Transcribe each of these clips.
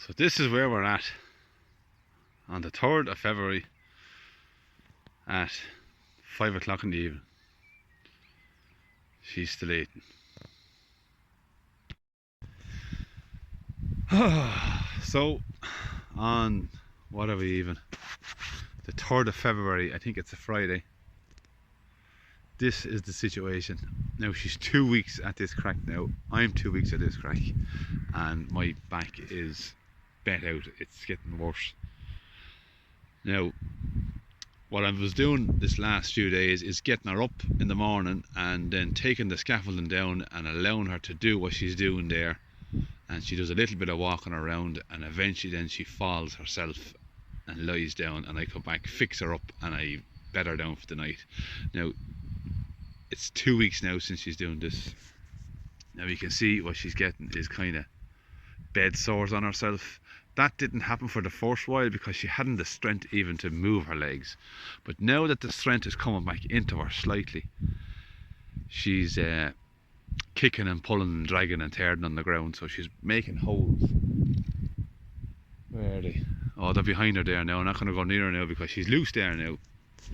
So this is where we're at on the 3rd of February at 5 o'clock in the evening. She's still eating. So on, what are we even? The 3rd of February, I think it's a Friday. This is the situation. Now she's 2 weeks at this crack now. I'm 2 weeks at this crack. And my back is bent out. It's getting worse. Now, what I was doing this last few days is getting her up in the morning and then taking the scaffolding down and allowing her to do what she's doing there. And she does a little bit of walking around, and eventually then she falls herself and lies down, and I come back, fix her up, and I bed her down for the night. Now, it's 2 weeks now since she's doing this. Now you can see what she's getting is kind of bed sores on herself. That didn't happen for the first while because she hadn't the strength even to move her legs. But now that the strength is coming back into her slightly, she's kicking and pulling and dragging and tearing on the ground. So she's making holes. Where are they? Oh, they're behind her there now. I'm not going to go near her now because she's loose there now,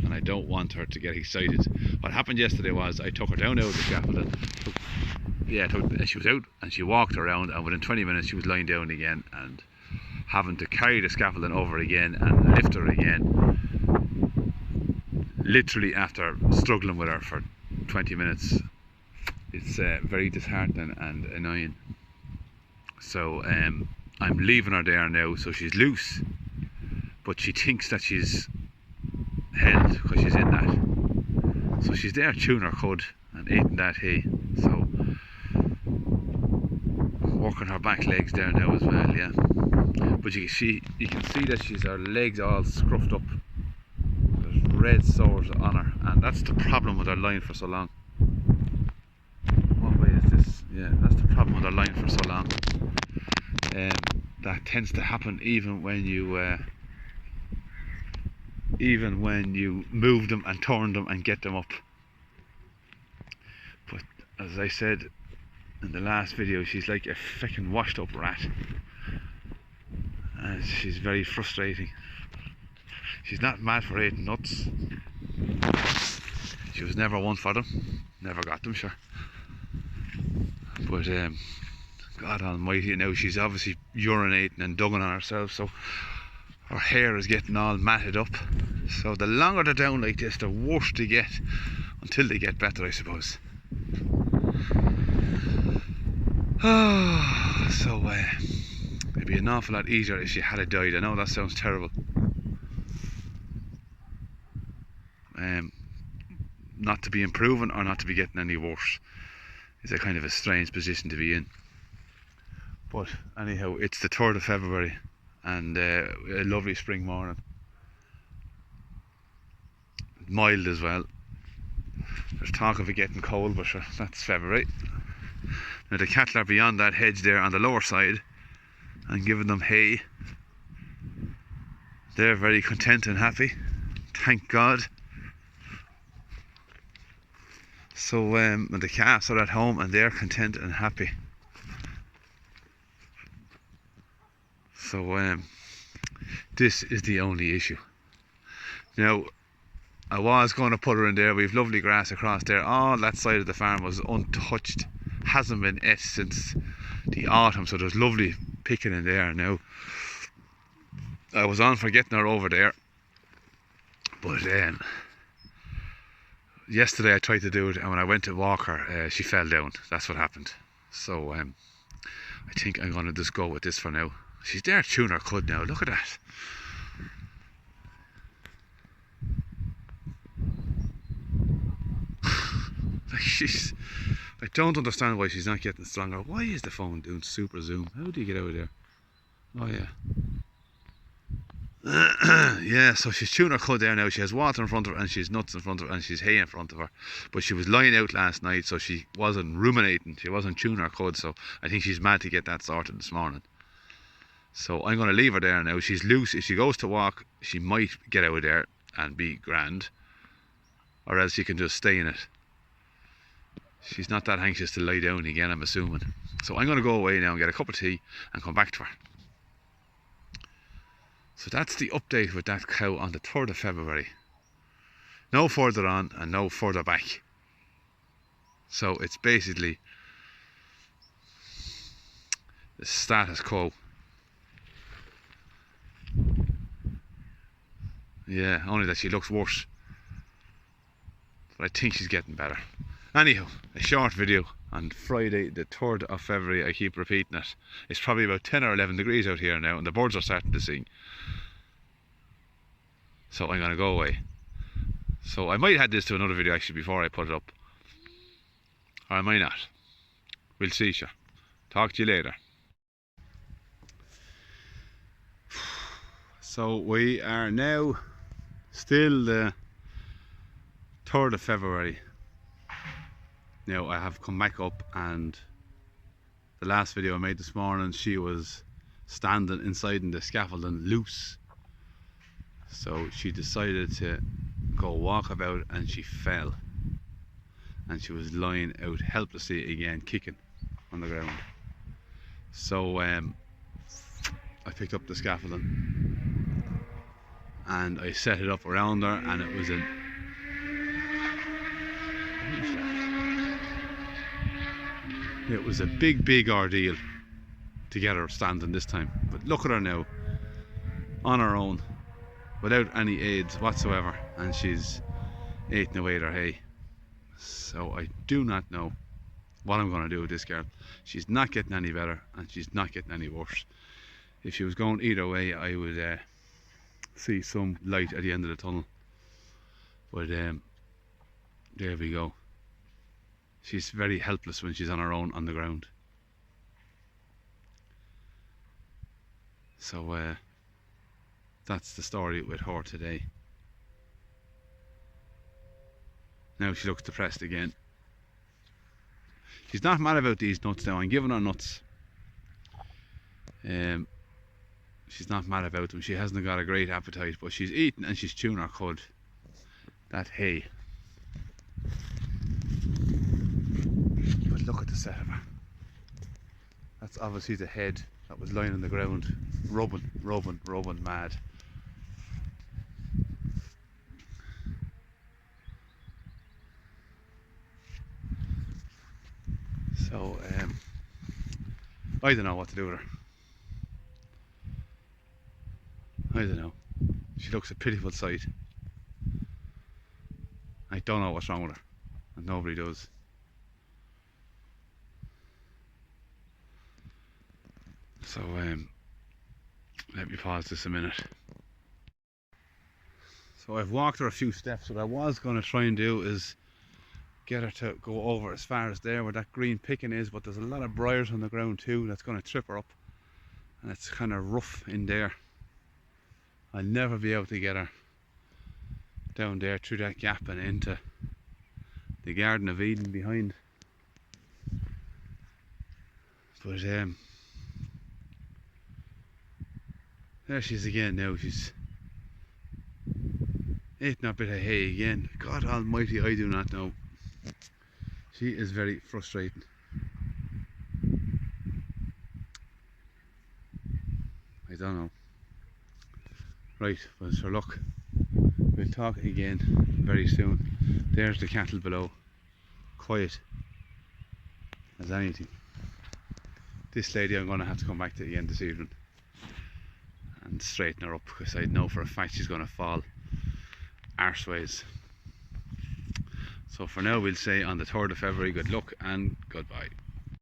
and I don't want her to get excited. What happened yesterday was I took her down out of the scaffolding. She was out and she walked around, and within 20 minutes she was lying down again, and having to carry the scaffolding over again and lift her again, literally after struggling with her for 20 minutes. It's very disheartening and annoying. So I'm leaving her there now, so she's loose, but she thinks that she's held because she's in that. So she's there chewing her cud and eating that hay. So working her back legs there now as well, yeah. But you can see that she's her legs all scruffed up. There's red sores on her, and that's the problem with her lying for so long. What way is this? Yeah, that's the problem with her lying for so long. That tends to happen even when you move them and turn them and get them up. But as I said in the last video, she's like a fucking washed up rat, and she's very frustrating. She's not mad for eating nuts. She was never one for them, never got them, sure. But God almighty, now she's obviously urinating and dugging on herself, so her hair is getting all matted up. So the longer they're down like this, the worse they get, until they get better, I suppose. So it'd be an awful lot easier if she had died. I know that sounds terrible. Not to be improving or not to be getting any worse is a kind of a strange position to be in. But anyhow, it's the 3rd of February and a lovely spring morning. Mild as well. There's talk of it getting cold, but sure, that's February. Now the cattle are beyond that hedge there on the lower side and giving them hay. They're very content and happy, thank God. So the calves are at home and they're content and happy. So this is the only issue. Now, I was going to put her in there. We've lovely grass across there. All that side of the farm was untouched. Hasn't been et since the autumn, so there's lovely picking in there now. I was on for getting her over there, but yesterday I tried to do it, and when I went to walk her, she fell down. That's what happened. So I think I'm going to just go with this for now. She's there chewing her cud now. Look at that. I don't understand why she's not getting stronger. Why is the phone doing super zoom? How do you get out of there? Oh yeah. Yeah, so she's chewing her cud there now. She has water in front of her, and she's nuts in front of her, and she's hay in front of her. But she was lying out last night, so she wasn't ruminating. She wasn't chewing her cud, so I think she's mad to get that sorted this morning. So I'm going to leave her there now. She's loose. If she goes to walk, she might get out of there and be grand, or else she can just stay in it. She's not that anxious to lie down again, I'm assuming. So I'm going to go away now and get a cup of tea and come back to her. So that's the update with that cow on the 3rd of February. No further on and no further back. So it's basically the status quo. Yeah, only that she looks worse. But I think she's getting better. Anyhow, a short video on Friday the 3rd of February. I keep repeating it. It's probably about 10 or 11 degrees out here now and the birds are starting to sing. So I'm going to go away. So I might add this to another video actually before I put it up. Or I might not. We'll see, sure. Talk to you later. So we are now still the 3rd of February. Now I have come back up, and the last video I made this morning, she was standing inside in the scaffolding loose. So she decided to go walk about and she fell. And she was lying out helplessly again, kicking on the ground. So I picked up the scaffolding and I set it up around her, and it was a big ordeal to get her standing this time. But look at her now, on her own, without any aids whatsoever, and she's eating away at her hay. So I do not know what I'm going to do with this girl. She's not getting any better and she's not getting any worse. If she was going either way, I would see some light at the end of the tunnel. But there we go. She's very helpless when she's on her own on the ground. So that's the story with her today. Now she looks depressed again. She's not mad about these nuts now. I'm giving her nuts. She's not mad about them. She hasn't got a great appetite, but she's eating and she's chewing her cud. That hay. But look at the set of her. That's obviously the head that was lying on the ground, rubbing mad. So I don't know what to do with her. I don't know. She looks a pitiful sight. I don't know what's wrong with her, and nobody does. So let me pause this a minute. So I've walked her a few steps. What I was going to try and do is get her to go over as far as there where that green picking is, but there's a lot of briars on the ground too that's going to trip her up, and it's kind of rough in there. I'll never be able to get her down there through that gap and into the Garden of Eden behind. But there she is again now. She's eating a bit of hay again. God almighty, I do not know. She is very frustrating. I don't know. Right, well, so look, we'll talk again very soon. There's the cattle below, quiet as anything. This lady I'm going to have to come back to again this evening and straighten her up, because I know for a fact she's going to fall arseways. So for now we'll say on the 3rd of February, good luck and goodbye.